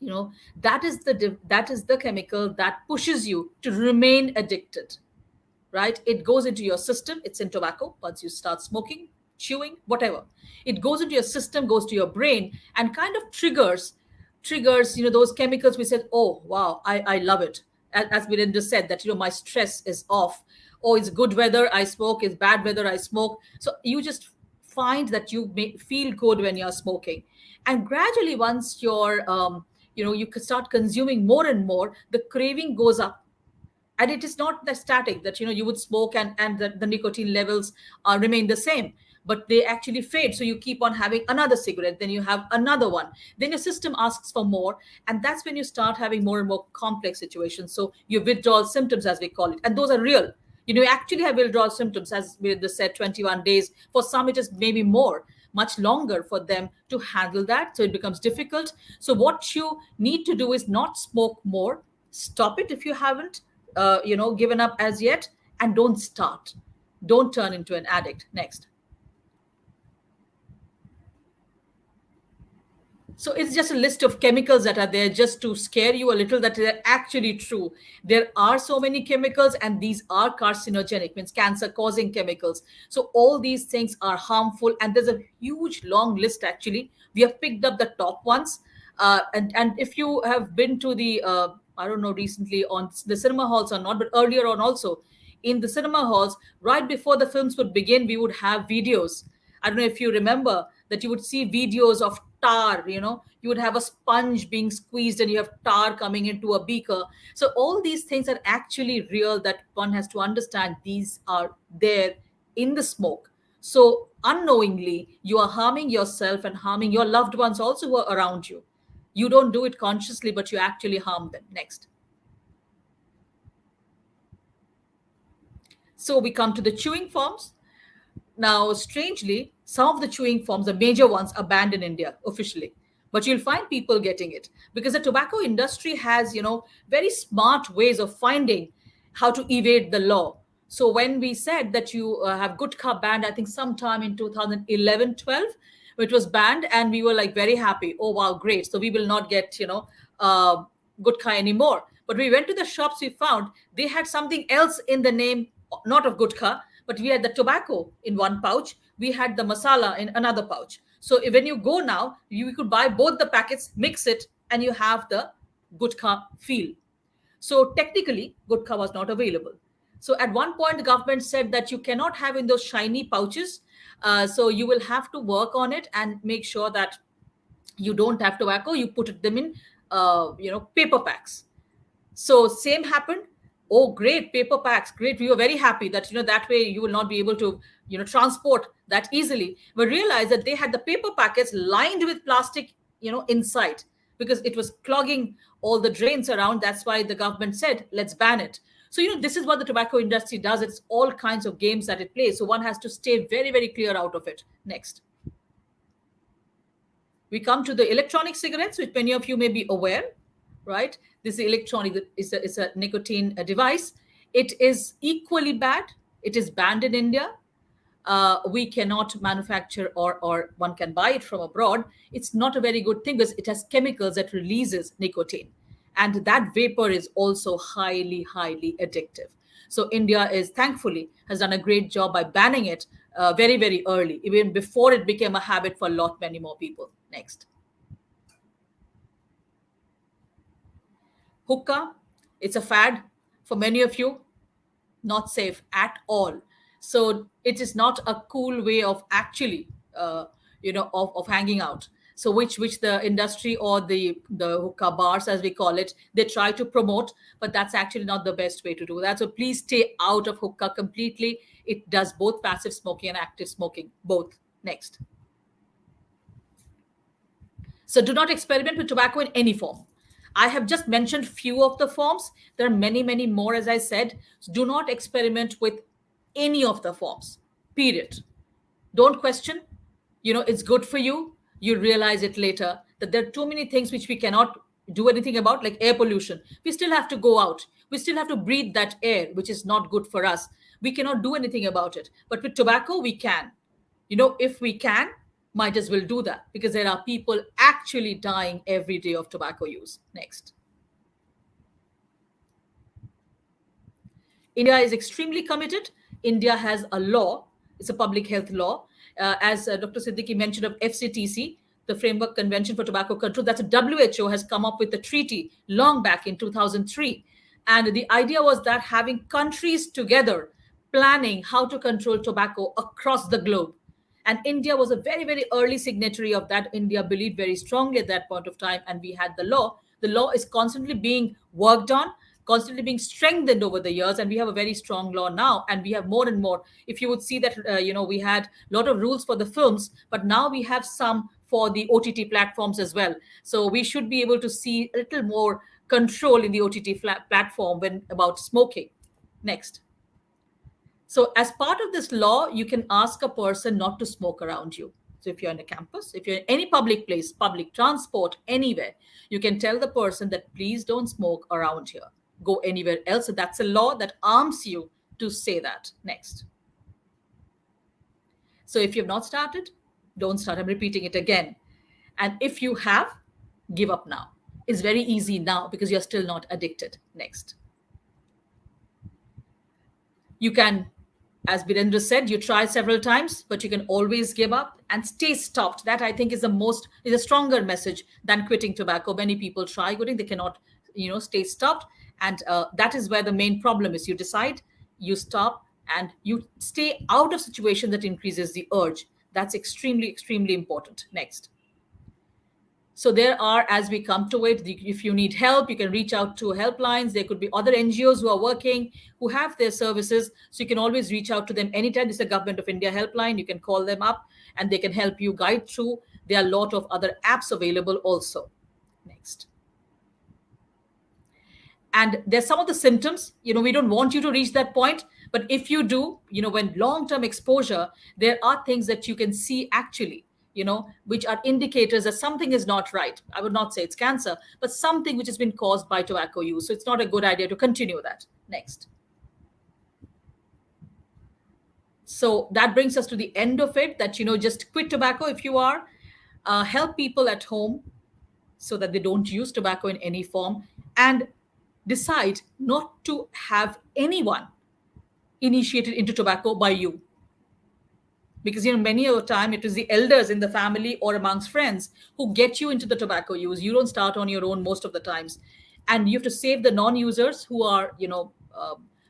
[SPEAKER 5] That is the chemical that pushes you to remain addicted, right? It goes into your system. It's in tobacco. Once you start smoking, chewing, whatever, it goes into your system, goes to your brain, and kind of triggers those chemicals. We said, oh wow, I love it. As Virendra said, that my stress is off. Oh, it's good weather, I smoke. It's bad weather, I smoke. So you just find that you feel good when you're smoking, and gradually, once you start consuming more and more, the craving goes up. And it is not that static, that you would smoke and the nicotine levels remain the same, but they actually fade. So you keep on having another cigarette, then you have another one, then your system asks for more, and that's when you start having more and more complex situations. So your withdrawal symptoms, as we call it, and those are real. You actually have withdrawal symptoms, as we said, 21 days. For some it is maybe more, much longer for them to handle that, so it becomes difficult. So what you need to do is not smoke more. Stop it if you haven't. given up as yet, and don't start. Don't turn into an addict. Next. So it's just a list of chemicals that are there just to scare you a little, that they're actually true. There are so many chemicals, and these are carcinogenic, means cancer causing chemicals. So all these things are harmful, and there's a huge long list actually. We have picked up the top ones. And if you have been to the I don't know recently on the cinema halls or not, but earlier on also in the cinema halls, right before the films would begin, we would have videos. I don't know if you remember that you would see videos of tar, you would have a sponge being squeezed and you have tar coming into a beaker. So all these things are actually real, that one has to understand these are there in the smoke. So unknowingly, you are harming yourself and harming your loved ones also who are around you. You don't do it consciously, but you actually harm them. Next. So we come to the chewing forms. Now, strangely, some of the chewing forms, the major ones, are banned in India officially. But you'll find people getting it because the tobacco industry has, very smart ways of finding how to evade the law. So when we said that you have gutkha banned, I think sometime in 2011, 12, it was banned, and we were like very happy. Oh wow, great! So we will not get, gutkha anymore. But we went to the shops, we found they had something else in the name, not of gutkha, but we had the tobacco in one pouch, we had the masala in another pouch. So when you go now, you could buy both the packets, mix it, and you have the gutkha feel. So technically, gutkha was not available. So at one point, the government said that you cannot have in those shiny pouches. So you will have to work on it and make sure that you don't have tobacco. You put them in, paper packs. So same happened. Oh, great, paper packs, great. We were very happy that that way you will not be able to transport that easily. But realized that they had the paper packets lined with plastic, inside, because it was clogging all the drains around. That's why the government said, let's ban it. So this is what the tobacco industry does. It's all kinds of games that it plays. So one has to stay very, very clear out of it. Next. We come to the electronic cigarettes, which many of you may be aware, right? This is electronic, is a nicotine device. It is equally bad. It is banned in India. We cannot manufacture, or one can buy it from abroad. It's not a very good thing because it has chemicals that releases nicotine. And that vapor is also highly, highly addictive. So India thankfully has done a great job by banning it very, very early, even before it became a habit for a lot, many more people. Next. Hookah, it's a fad for many of you, not safe at all. So it is not a cool way of actually, of hanging out. So which the industry, or the hookah bars as we call it, they try to promote, but that's actually not the best way to do that. So please stay out of hookah completely. It does both passive smoking and active smoking, both. Next. So do not experiment with tobacco in any form. I have just mentioned few of the forms. There are many, many more, as I said. So do not experiment with any of the forms, period. Don't question. It's good for you. You realize it later that there are too many things which we cannot do anything about, like air pollution. We still have to go out. We still have to breathe that air, which is not good for us. We cannot do anything about it. But with tobacco, we can. If we can, might as well do that, because there are people actually dying every day of tobacco use. Next. India is extremely committed. India has a law. It's a public health law. As Dr. Siddiqui mentioned, of FCTC, the Framework Convention for Tobacco Control. That's a WHO has come up with a treaty long back in 2003. And the idea was that having countries together planning how to control tobacco across the globe. And India was a very, very early signatory of that. India believed very strongly at that point of time, and we had the law. The law is constantly being worked on, constantly being strengthened over the years, and we have a very strong law now, and we have more and more. If you would see that, we had a lot of rules for the films, but now we have some for the OTT platforms as well. So we should be able to see a little more control in the OTT platform when about smoking. Next. So as part of this law, you can ask a person not to smoke around you. So if you're in a campus, if you're in any public place, public transport, anywhere, you can tell the person that please don't smoke around here. go anywhere else. So that's a law that arms you to say that. Next. So if you've not started, don't start. I'm repeating it again. And if you have, give up now. It's very easy now because you're still not addicted. Next. You can, as Birendra said, you try several times, but you can always give up and stay stopped. That I think is a stronger message than quitting tobacco. Many people try quitting, they cannot, stay stopped. And that is where the main problem is. You decide, you stop, and you stay out of situation that increases the urge. That's extremely, extremely important. Next. So there are, as we come to it, if you need help, you can reach out to helplines. There could be other NGOs who are working, who have their services. So you can always reach out to them anytime. It's a Government of India helpline. You can call them up and they can help you guide through. There are a lot of other apps available also. Next. And there's some of the symptoms, we don't want you to reach that point, but if you do, when long term exposure, there are things that you can see actually, which are indicators that something is not right. I would not say it's cancer, but something which has been caused by tobacco use. So it's not a good idea to continue that. Next. So that brings us to the end of it, that just quit tobacco if you are. Help people at home so that they don't use tobacco in any form, and decide not to have anyone initiated into tobacco by you, because many of the time it is the elders in the family or amongst friends who get you into the tobacco use. You don't start on your own most of the times, and you have to save the non-users who are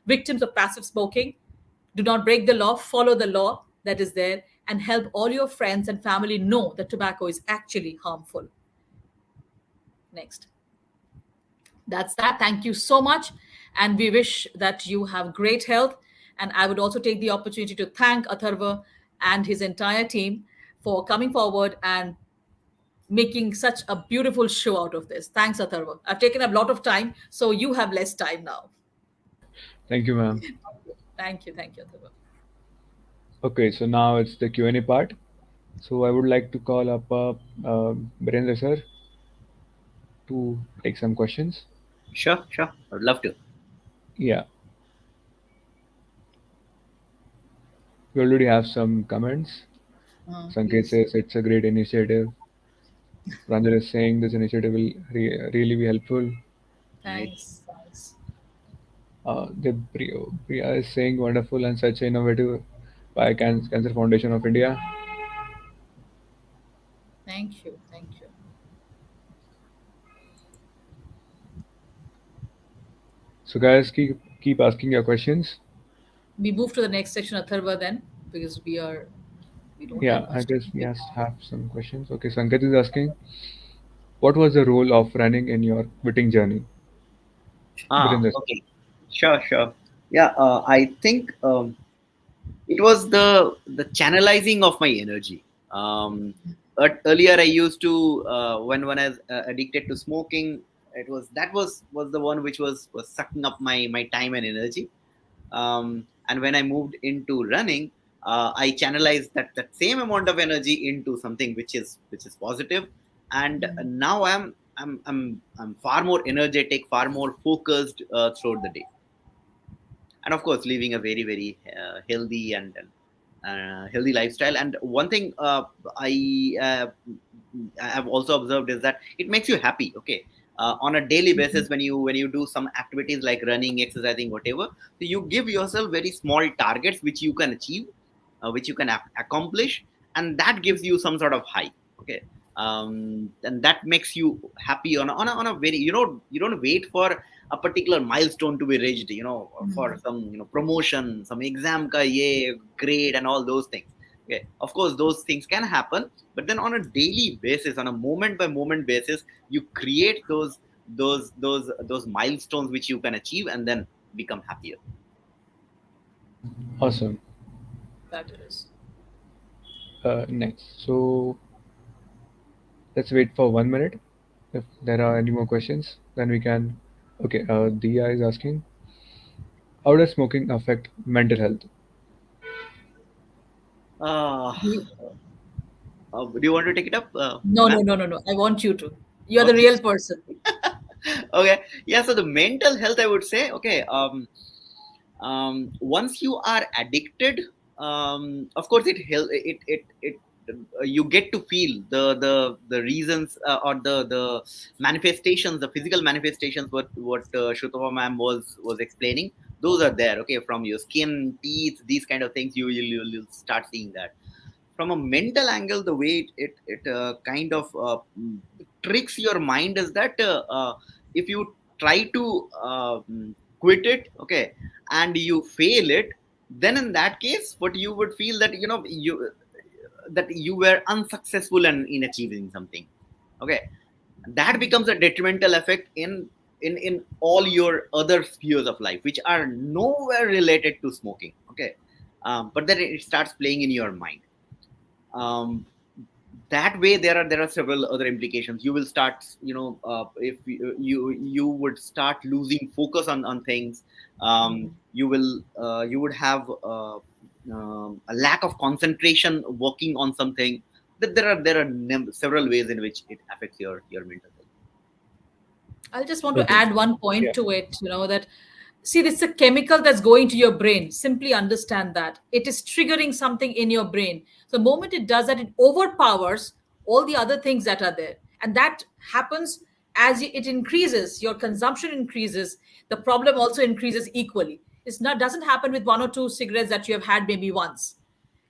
[SPEAKER 5] victims of passive smoking. Do not break the law, follow the law that is there, and help all your friends and family know that tobacco is actually harmful. Next. That's that. Thank you so much. And we wish that you have great health. And I would also take the opportunity to thank Atharva and his entire team for coming forward and making such a beautiful show out of this. Thanks, Atharva. I've taken up a lot of time, so you have less time now.
[SPEAKER 1] Thank you, ma'am.
[SPEAKER 5] Thank you. Thank you, Atharva.
[SPEAKER 1] Okay, so now it's the Q&A part. So I would like to call up Birendra sir to take some questions.
[SPEAKER 4] Sure, sure. I would love to.
[SPEAKER 1] Yeah. We already have some comments. Sanket
[SPEAKER 5] Please.
[SPEAKER 1] says it's a great initiative. Pranjal is saying this initiative will really be helpful.
[SPEAKER 4] Right.
[SPEAKER 5] Thanks. Thanks.
[SPEAKER 1] Priya is saying wonderful and such innovative by Cancer Foundation of India.
[SPEAKER 5] Thank you. Thank you.
[SPEAKER 1] So guys, keep asking your questions.
[SPEAKER 5] We move to the next section, Atharva, then, because we don't
[SPEAKER 1] Yeah,
[SPEAKER 5] have
[SPEAKER 1] I
[SPEAKER 5] much
[SPEAKER 1] guess
[SPEAKER 5] time.
[SPEAKER 1] we have some questions. Okay, Sanket is asking, what was the role of running in your quitting journey? Virendra sir.
[SPEAKER 4] Okay. Sure, sure. Yeah, I think it was the channelizing of my energy. But earlier, I used to when I was addicted to smoking, was the one which was sucking up my time and energy. And when I moved into running, I channelized that same amount of energy into something which is positive, and now I'm far more energetic, far more focused throughout the day, and of course living a very very healthy and healthy lifestyle. And one thing I have also observed is that it makes you happy. Okay, on a daily basis, when you do some activities like running, exercising, whatever, so you give yourself very small targets which you can achieve, which you can accomplish, and that gives you some sort of high. Okay, and that makes you happy on a very, you don't wait for a particular milestone to be reached, for some, promotion, some exam ka ye grade and all those things. Okay, of course those things can happen, but then on a daily basis, on a moment by moment basis, you create those milestones which you can achieve and then become happier.
[SPEAKER 1] Awesome.
[SPEAKER 5] That is.
[SPEAKER 1] Next. So let's wait for 1 minute. If there are any more questions, then we can. Okay, Dia is asking, how does smoking affect mental health?
[SPEAKER 4] uh,
[SPEAKER 5] You-
[SPEAKER 4] do you want to take it up,
[SPEAKER 5] No,
[SPEAKER 4] ma'am?
[SPEAKER 5] no, no, no, no. I want you to. You are the
[SPEAKER 4] Okay.
[SPEAKER 5] real person.
[SPEAKER 4] Okay, yeah. So the mental health, I would say, okay. Once you are addicted, of course it you get to feel the reasons, or the manifestations, the physical manifestations, what Shrutava ma'am was explaining. Those are there, okay, from your skin, teeth, these kind of things. You'll start seeing that. From a mental angle, the way it kind of tricks your mind is that, if you try to quit it, okay, and you fail it, then in that case what you would feel that, you were unsuccessful in achieving something, okay. That becomes a detrimental effect in all your other spheres of life, which are nowhere related to smoking, okay. But then it starts playing in your mind. um, that way there are several other implications. You will start, if you would start losing focus on things. You would have a lack of concentration working on something. There are several ways in which it affects your mental health.
[SPEAKER 5] I just want to
[SPEAKER 1] Okay.
[SPEAKER 5] add one
[SPEAKER 1] Yeah.
[SPEAKER 5] point to it, that see, it's a chemical that's going to your brain. Simply understand that it is triggering something in your brain. So the moment it does that, it overpowers all the other things that are there. And that happens as it increases, your consumption increases, the problem also increases equally. It's not doesn't happen with one or two cigarettes that you have had maybe once.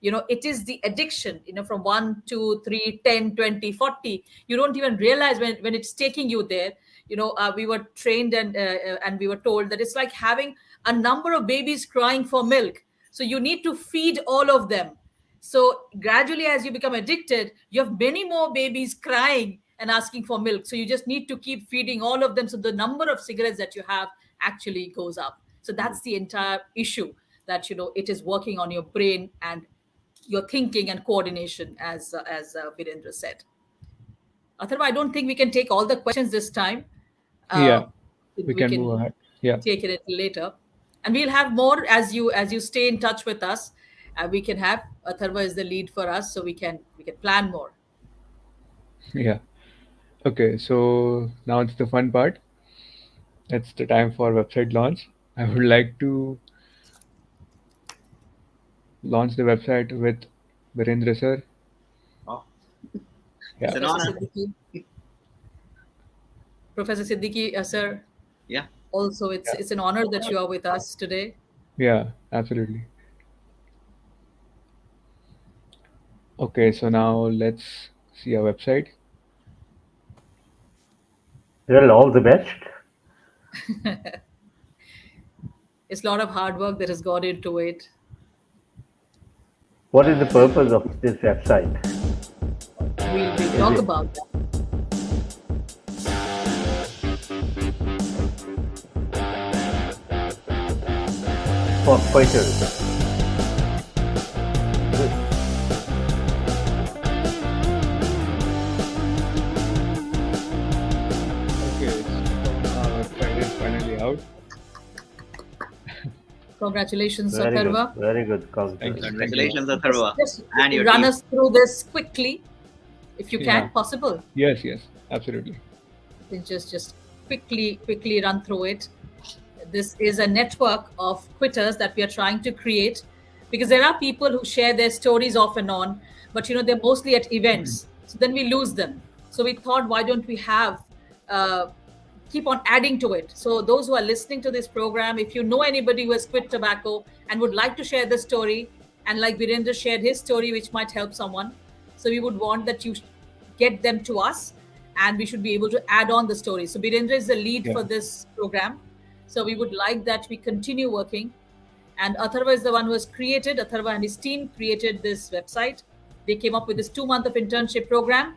[SPEAKER 5] It is the addiction, from 1 2 3 10 20 40. You don't even realize when it's taking you there. We were trained and we were told that it's like having a number of babies crying for milk, so you need to feed all of them. So gradually, as you become addicted, you have many more babies crying and asking for milk, so you just need to keep feeding all of them, so the number of cigarettes that you have actually goes up. So that's the entire issue, that it is working on your brain and your thinking and coordination, as Virendra said. Atharva, I don't think we can take all the questions this time.
[SPEAKER 1] Yeah.
[SPEAKER 5] Uh,
[SPEAKER 1] We
[SPEAKER 5] we
[SPEAKER 1] can
[SPEAKER 5] can
[SPEAKER 1] move ahead. Yeah.
[SPEAKER 5] take it later, and we'll have more as you stay in touch with us. We can have Atharva is the lead for us, so we can plan more.
[SPEAKER 1] Yeah. Okay. So now it's the fun part. It's the time for website launch. I would like to launch the website with Virendra sir.
[SPEAKER 4] Oh, it's
[SPEAKER 1] Yeah.
[SPEAKER 4] an
[SPEAKER 5] Professor
[SPEAKER 4] honor.
[SPEAKER 5] Siddiqui, Professor Siddiqui, sir.
[SPEAKER 4] Yeah.
[SPEAKER 5] Also, it's
[SPEAKER 1] Yeah.
[SPEAKER 5] it's an honor that you are with us today.
[SPEAKER 1] Yeah. Absolutely. Okay. So now let's see our website.
[SPEAKER 3] Well, all the best.
[SPEAKER 5] It's a lot of hard work that has gone into it.
[SPEAKER 3] What is the purpose of this website?
[SPEAKER 5] We'll
[SPEAKER 3] Is
[SPEAKER 5] talk
[SPEAKER 3] it
[SPEAKER 5] about that.
[SPEAKER 3] for quitters? Good.
[SPEAKER 1] Okay. So our website is finally out.
[SPEAKER 5] Congratulations,
[SPEAKER 3] Very good.
[SPEAKER 5] Atharva.
[SPEAKER 3] Very good.
[SPEAKER 1] Thank you.
[SPEAKER 3] Congratulations.
[SPEAKER 1] Thank you very much.
[SPEAKER 4] Congratulations,
[SPEAKER 5] Just,
[SPEAKER 4] Atharva,
[SPEAKER 5] just
[SPEAKER 4] and your
[SPEAKER 5] run
[SPEAKER 4] team.
[SPEAKER 5] us through this quickly, if you
[SPEAKER 1] Yeah.
[SPEAKER 5] can, possible.
[SPEAKER 1] Yes. Yes. Absolutely.
[SPEAKER 5] Then just quickly run through it. This is a network of quitters that we are trying to create, because there are people who share their stories off and on, but they're mostly at events, so then we lose them. So we thought, why don't we have uh, keep on adding to it? So those who are listening to this program, if you know anybody who has quit tobacco and would like to share the story, and like Virendra shared his story, which might help someone, so we would want that you get them to us, and we should be able to add on the story. So Birendra is the lead
[SPEAKER 1] Yeah.
[SPEAKER 5] for this program. So we would like that we continue working. And Atharva is the one who has created, Atharva and his team created this website. They came up with this 2 month of internship program.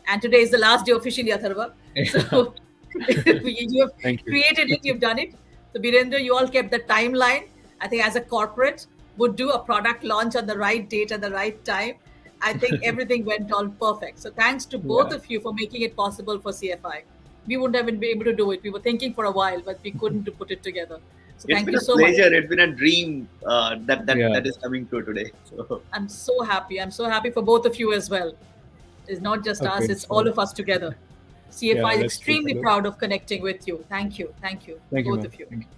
[SPEAKER 5] And today is the last day officially, Atharva. So you have
[SPEAKER 1] Thank you.
[SPEAKER 5] created it, you've done it. So Birendra, you all kept the timeline. I think as a corporate would do a product launch on the right date at the right time. I think everything went all perfect. So thanks to both
[SPEAKER 1] Yeah.
[SPEAKER 5] of you for making it possible for CFI. We wouldn't have been able to do it. We were thinking for a while, but we couldn't to put it together. So
[SPEAKER 4] It's
[SPEAKER 5] thank
[SPEAKER 4] been
[SPEAKER 5] you
[SPEAKER 4] a
[SPEAKER 5] so much.
[SPEAKER 4] pleasure. It's been a dream,
[SPEAKER 1] Yeah.
[SPEAKER 4] that is coming true today. So
[SPEAKER 5] I'm so happy. I'm so happy for both of you as well. It's not just us,
[SPEAKER 1] Okay.
[SPEAKER 5] it's all
[SPEAKER 1] So
[SPEAKER 5] of us together. CFI
[SPEAKER 1] Yeah,
[SPEAKER 5] is
[SPEAKER 1] let's take a
[SPEAKER 5] extremely
[SPEAKER 1] look.
[SPEAKER 5] proud of connecting with you. Thank you,
[SPEAKER 1] Thank you,
[SPEAKER 5] both
[SPEAKER 1] ma'am.
[SPEAKER 5] of you.
[SPEAKER 1] Thank you.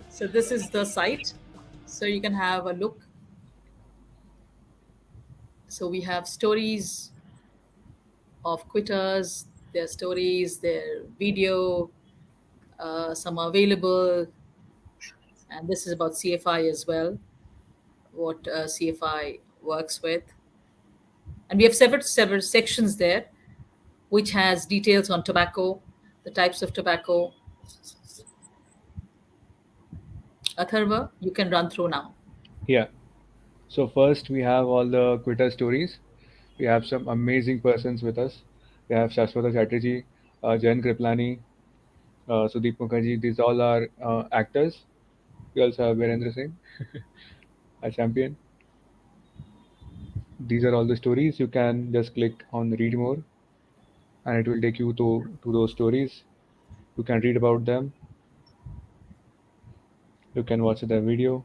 [SPEAKER 5] So this is the site, so you can have a look. So we have stories of quitters, their stories, their video, some are available, and this is about CFI as well, what CFI works with. And we have several sections there, which has details on tobacco, the types of tobacco. Atharva, you can run through now.
[SPEAKER 1] Yeah. So first we have all the Twitter stories. We have some amazing persons with us. We have Shashwata Chatterjee, Jen Kriplani, Sudeep Mukherjee. These all are actors. We also have Virendra Singh, a champion. These are all the stories. You can just click on read more and it will take you to those stories. You can read about them. You can watch the video.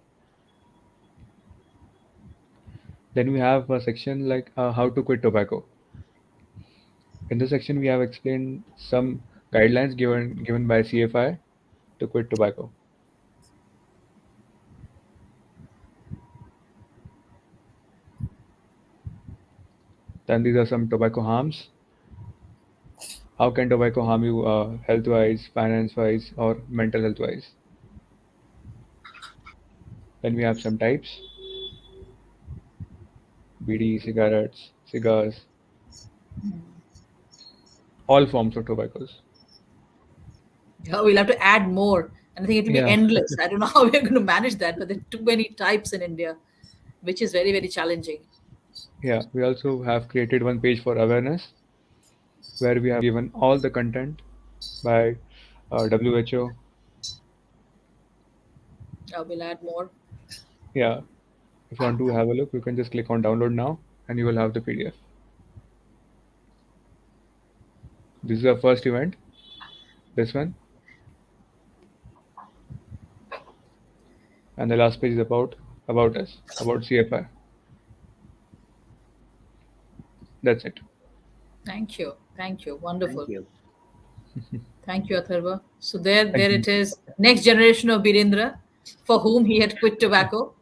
[SPEAKER 1] Then we have a section like how to quit tobacco. In this section, we have explained some guidelines given by CFI to quit tobacco. Then these are some tobacco harms. How can tobacco harm you health-wise, finance-wise, or mental health-wise? Then we have some types: BD, cigarettes, cigars, all forms of tobaccos.
[SPEAKER 5] Yeah, we'll have to add more. And I think it will be
[SPEAKER 1] Yeah,
[SPEAKER 5] endless. I don't know how we're going to manage that, but there are too many types in India, which is very, very challenging.
[SPEAKER 1] yeah. We also have created one page for awareness where we have given all the content by WHO.
[SPEAKER 5] We'll add more.
[SPEAKER 1] Yeah, if you want to have a look, you can just click on download now and you will have the PDF. This is our first event, this one, and the last page is about us, about CFI. That's it.
[SPEAKER 5] Thank you. Thank you.
[SPEAKER 4] Thank
[SPEAKER 5] Wonderful.
[SPEAKER 4] you.
[SPEAKER 5] Thank you, Atharva. So there
[SPEAKER 1] Thank you.
[SPEAKER 5] it is. Next generation of Birendra, for whom he had quit tobacco.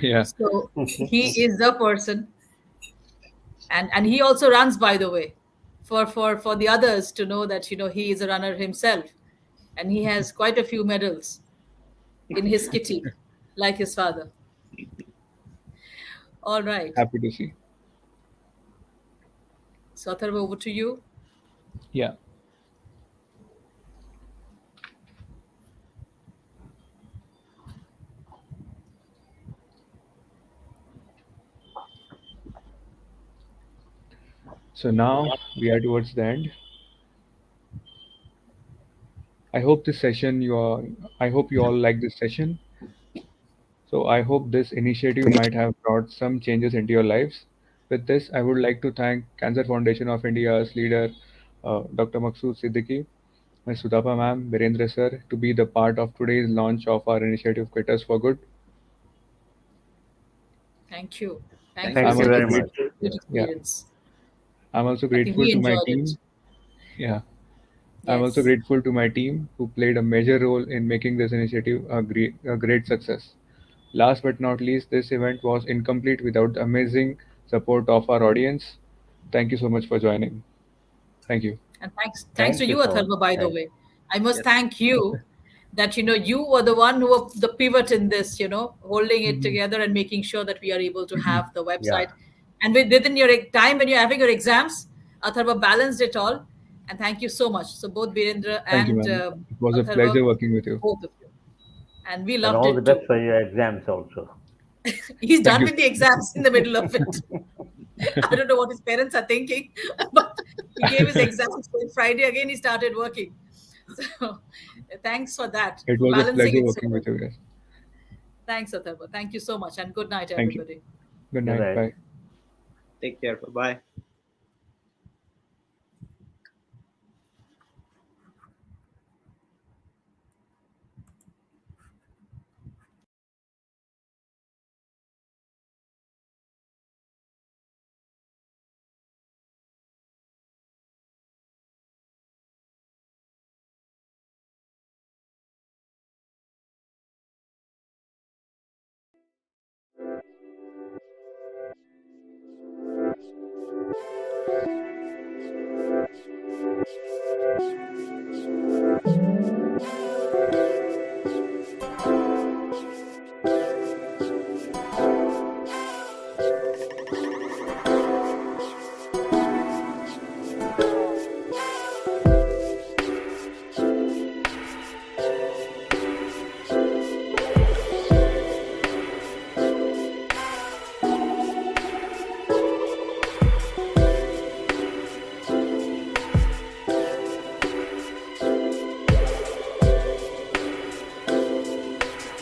[SPEAKER 1] Yeah,
[SPEAKER 5] So he is the person, and he also runs, by the way, for the others to know that he is a runner himself, and he has quite a few medals in his kitty, like his father. All right.
[SPEAKER 1] happy to see.
[SPEAKER 5] So Atharva, over to you.
[SPEAKER 1] Yeah. So now we are towards the end. I hope this session you are. I hope you all like this session. So I hope this initiative might have brought some changes into your lives. With this, I would like to thank Cancer Foundation of India's leader, Dr. Maqsood Siddiqui, Ms. Sudapa ma'am, Virendra sir, to be the part of today's launch of our initiative Quitters for Good.
[SPEAKER 5] Thank you. Thank
[SPEAKER 4] Thank
[SPEAKER 5] you.
[SPEAKER 3] Thank
[SPEAKER 1] I'm
[SPEAKER 3] you
[SPEAKER 5] So
[SPEAKER 1] also
[SPEAKER 3] very
[SPEAKER 5] that's
[SPEAKER 3] much.
[SPEAKER 1] great.
[SPEAKER 5] a
[SPEAKER 3] Yeah.
[SPEAKER 5] good
[SPEAKER 1] Yeah,
[SPEAKER 5] experience.
[SPEAKER 1] I'm also
[SPEAKER 5] I think
[SPEAKER 1] grateful
[SPEAKER 5] we
[SPEAKER 1] to my
[SPEAKER 5] enjoyed it.
[SPEAKER 1] team. Yeah, I'm also
[SPEAKER 5] Yes.
[SPEAKER 1] grateful to my team who played a major role in making this initiative a great success. Last but not least, this event was incomplete without the amazing support of our audience. Thank you so much for joining. Thank you.
[SPEAKER 5] And thanks to
[SPEAKER 3] Thank you
[SPEAKER 5] you,
[SPEAKER 3] so much.
[SPEAKER 5] Atharva, by the
[SPEAKER 3] Thank
[SPEAKER 5] way. I must
[SPEAKER 4] Yes.
[SPEAKER 5] thank you that you were the one who were the pivot in this, holding it
[SPEAKER 1] Mhm.
[SPEAKER 5] together and making sure that we are able to have the
[SPEAKER 3] Yeah.
[SPEAKER 5] website. And within your time when you're having your exams, Atharva balanced it all. And thank you so much. So both Birendra
[SPEAKER 1] Thank you,
[SPEAKER 5] and
[SPEAKER 1] ma'am. It was a
[SPEAKER 5] Atharva,
[SPEAKER 1] pleasure working with you.
[SPEAKER 5] both of you. And we
[SPEAKER 3] And
[SPEAKER 5] loved
[SPEAKER 3] all the
[SPEAKER 5] it
[SPEAKER 3] best
[SPEAKER 5] too.
[SPEAKER 3] for your exams also.
[SPEAKER 5] He's
[SPEAKER 1] Thank
[SPEAKER 5] done
[SPEAKER 1] you.
[SPEAKER 5] with the exams in the middle of it. I don't know what his parents are thinking, but he gave his exams. So Friday again, he started working. So thanks for that,
[SPEAKER 1] It
[SPEAKER 5] for
[SPEAKER 1] was a
[SPEAKER 5] balancing
[SPEAKER 1] pleasure
[SPEAKER 5] it so
[SPEAKER 1] working
[SPEAKER 5] well.
[SPEAKER 1] with you guys.
[SPEAKER 5] Thanks, Atharva. Thank you so much, and good night,
[SPEAKER 1] Thank you.
[SPEAKER 5] everybody.
[SPEAKER 1] Good
[SPEAKER 3] Good
[SPEAKER 1] night.
[SPEAKER 3] night.
[SPEAKER 1] Bye.
[SPEAKER 4] Take care. Bye bye.